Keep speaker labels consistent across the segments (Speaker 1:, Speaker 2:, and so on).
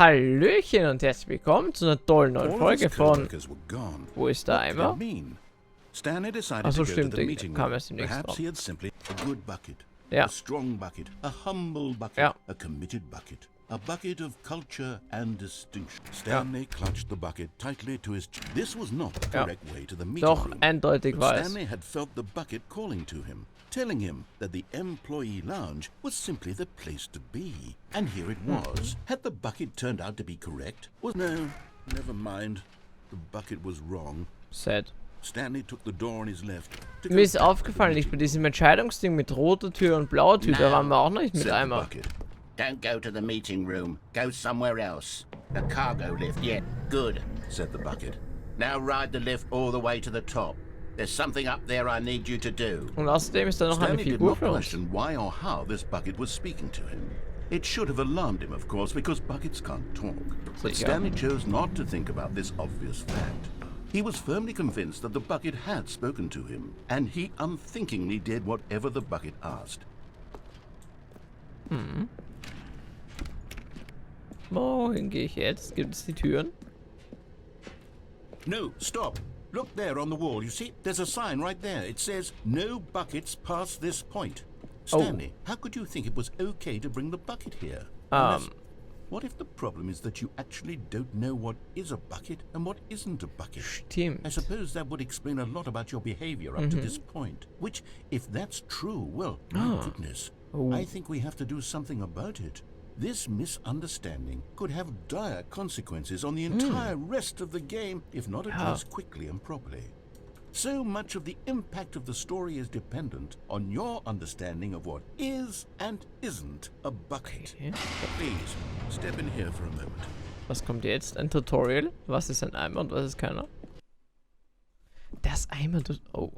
Speaker 1: Hallöchen und herzlich willkommen zu einer tollen neuen Folge von Wo ist der Eimer? Achso, stimmt, der kam erst im nächsten Raum. Ja. Ja.
Speaker 2: A bucket of culture and distinction. Stanley clutched the bucket tightly to his chest. This was not the correct way to the meeting
Speaker 1: Doch,
Speaker 2: room.
Speaker 1: eindeutig
Speaker 2: But
Speaker 1: war es.
Speaker 2: Stanley had felt the bucket calling to him, telling him that the employee lounge was simply the place to be. And here it was. Had the bucket turned out to be correct? No, never mind. The bucket was wrong.
Speaker 1: Sad.
Speaker 2: Stanley took the door on his left.
Speaker 1: Mir ist aufgefallen, ich bei diesem Entscheidungsding mit roter Tür und blauer Tür, da waren wir auch noch nicht mit Eimer.
Speaker 3: Don't go to the meeting room. Go somewhere else. The cargo lift, yeah, good, said the bucket. Now ride the lift all the way to the top. There's something up there I need you to do.
Speaker 1: Und außerdem ist da noch eine
Speaker 2: Stanley did
Speaker 1: Figur
Speaker 2: not
Speaker 1: für uns.
Speaker 2: question why or how this bucket was speaking to him. It should have alarmed him, of course, because buckets can't talk. But Stanley chose not to think about this obvious fact. He was firmly convinced that the bucket had spoken to him, and he unthinkingly did whatever the bucket asked.
Speaker 1: Wohin gehe ich jetzt? Gibt es die Türen?
Speaker 2: No, stop. Look there on the wall. You see, there's a sign right there. It says, no buckets past this point. Stanley, how could you think it was okay to bring the bucket here? What if the problem is that you actually don't know what is a bucket and what isn't a bucket?
Speaker 1: Stimmt.
Speaker 2: I suppose that would explain a lot about your behavior up to this point. Which, if that's true, well, my goodness, I think we have to do something about it. This misunderstanding could have dire consequences on the entire rest of the game if not addressed quickly and properly. So much of the impact of the story is dependent on your understanding of what is and isn't a bucket.
Speaker 1: Okay.
Speaker 2: Please, step in here for a moment.
Speaker 1: Was kommt jetzt? Ein Tutorial? Was ist ein Eimer und was ist keiner? Das Eimer... Oh.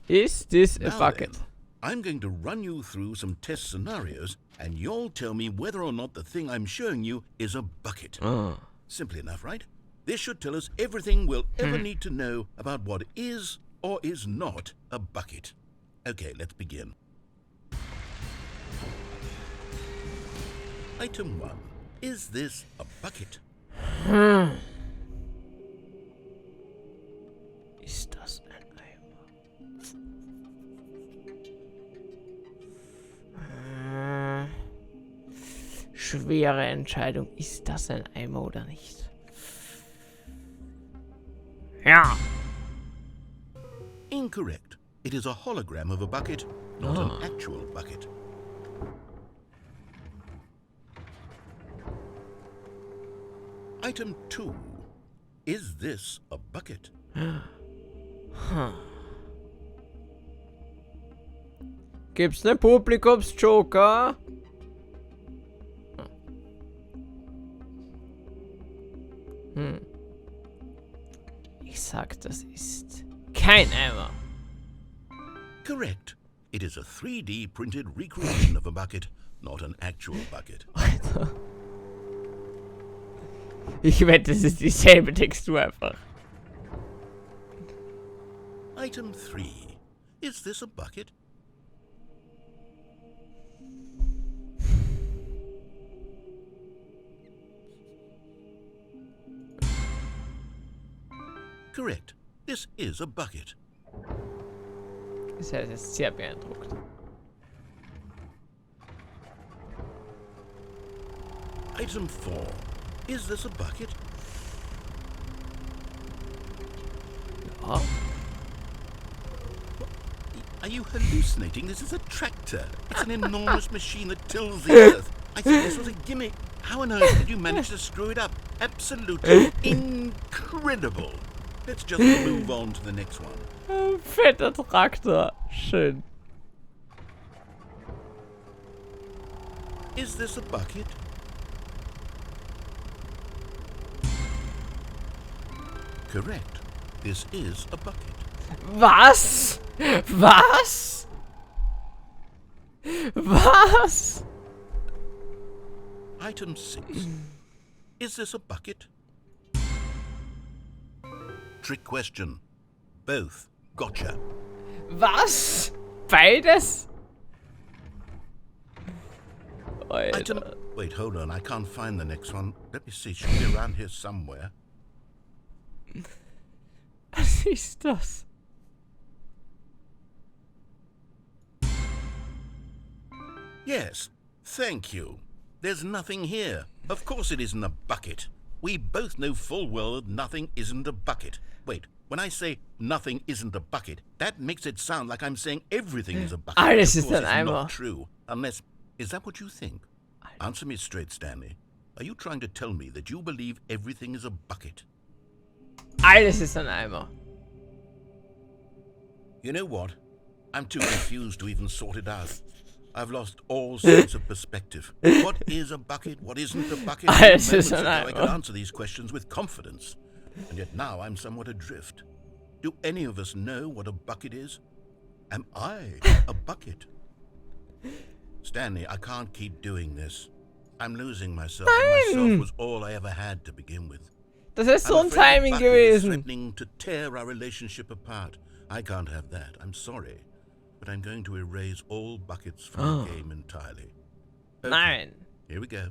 Speaker 1: Is this a
Speaker 2: Now
Speaker 1: bucket?
Speaker 2: then, I'm going to run you through some test scenarios, and you'll tell me whether or not the thing I'm showing you is a bucket. Simply enough, right? This should tell us everything we'll ever need to know about what is or is not a bucket. Okay, let's begin. Item 1. Is this a bucket?
Speaker 1: Ist das ein Eimer? Schwere Entscheidung. Ist das ein Eimer oder nicht? Ja.
Speaker 2: Incorrect. It is a hologram of a bucket, not an actual bucket. Item 2. Is this a bucket?
Speaker 1: Gibt's ne Publikumsjoker? Ich sag, das ist kein Eimer.
Speaker 2: Correct. It is a 3D printed recreation of a bucket, not an actual bucket.
Speaker 1: Alter. Ich wette, es ist dieselbe Textur einfach.
Speaker 2: Item 3. Is this a bucket? Correct. This is a bucket.
Speaker 1: Ist ja jetzt sehr beeindruckt.
Speaker 2: Item 4. Is this a bucket?
Speaker 1: Ja.
Speaker 2: Are you hallucinating? This is a tractor. It's an enormous machine that tills the earth. I think this was a gimmick. How on earth did you manage to screw it up? Absolutely incredible. Let's just move on to the next one.
Speaker 1: Fetter Traktor. Schön.
Speaker 2: Is this a bucket? Correct. This is a bucket.
Speaker 1: Was? Was? Was?
Speaker 2: Item 6. Is this a bucket? Trick question. Both. Gotcha.
Speaker 1: Was? Beides? Alter.
Speaker 2: Item Wait, hold on. I can't find the next one. Let me see. Should be around here somewhere.
Speaker 1: Was ist das?
Speaker 2: Yes, thank you. There's nothing here. Of course it isn't a bucket. We both know full well that nothing isn't a bucket. Wait, when I say nothing isn't a bucket, that makes it sound like I'm saying everything is a bucket.
Speaker 1: Alles
Speaker 2: Of
Speaker 1: ist
Speaker 2: course,
Speaker 1: ein
Speaker 2: it's
Speaker 1: Eimer.
Speaker 2: not true. Unless, is that what you think? Answer me straight, Stanley. Are you trying to tell me that you believe everything is a bucket?
Speaker 1: Alles ist ein Eimer.
Speaker 2: You know what? I'm too confused to even sort it out. I've lost all sense of perspective. What is a bucket? What isn't a bucket?
Speaker 1: Alles ist
Speaker 2: Moments
Speaker 1: ein
Speaker 2: ago I could
Speaker 1: Eimer.
Speaker 2: answer these questions with confidence. And yet now I'm somewhat adrift. Do any of us know what a bucket is? Am I a bucket? Stanley, I can't keep doing this. I'm losing myself. And myself was all I ever had to begin with.
Speaker 1: Das ist so
Speaker 2: I'm
Speaker 1: ein
Speaker 2: afraid the
Speaker 1: Timing
Speaker 2: bucket is
Speaker 1: gewesen.
Speaker 2: threatening to tear our relationship apart. I can't have that. I'm sorry. But I'm going to erase all buckets from the game entirely. Okay,
Speaker 1: Nein.
Speaker 2: here we go.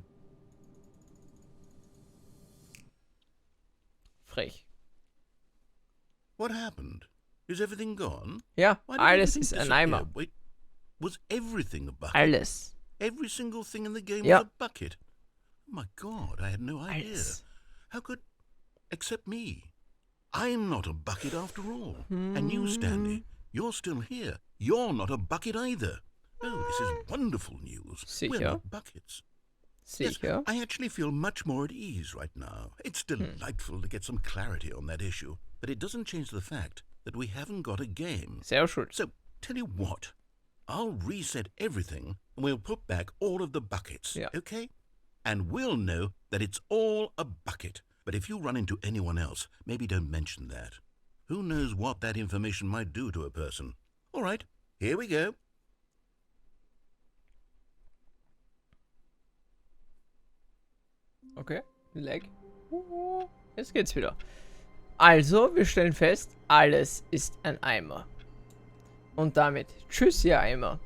Speaker 1: Frech.
Speaker 2: What happened? Is everything gone?
Speaker 1: Ja,
Speaker 2: Why did
Speaker 1: alles
Speaker 2: everything
Speaker 1: ist ein
Speaker 2: disappear?
Speaker 1: Eimer.
Speaker 2: Wait, was everything a bucket?
Speaker 1: Alles.
Speaker 2: Every single thing in the game
Speaker 1: Ja.
Speaker 2: was a bucket? Oh my god, I had no idea.
Speaker 1: Alles.
Speaker 2: How could... Except me. I'm not a bucket after all. And you, Stanley, you're still here. You're not a bucket either. Oh, this is wonderful news. We're
Speaker 1: Sicher?
Speaker 2: not buckets. Yes,
Speaker 1: Sicher?
Speaker 2: I actually feel much more at ease right now. It's delightful to get some clarity on that issue, but it doesn't change the fact that we haven't got a game.
Speaker 1: Sehr schuld.
Speaker 2: So, tell you what, I'll reset everything and we'll put back all of the buckets,
Speaker 1: Yeah.
Speaker 2: okay? And we'll know that it's all a bucket. But if you run into anyone else, maybe don't mention that. Who knows what that information might do to a person? All right, here we go.
Speaker 1: Okay, Lag. Jetzt geht's wieder. Also, wir stellen fest, alles ist ein Eimer. Und damit tschüss, ihr Eimer.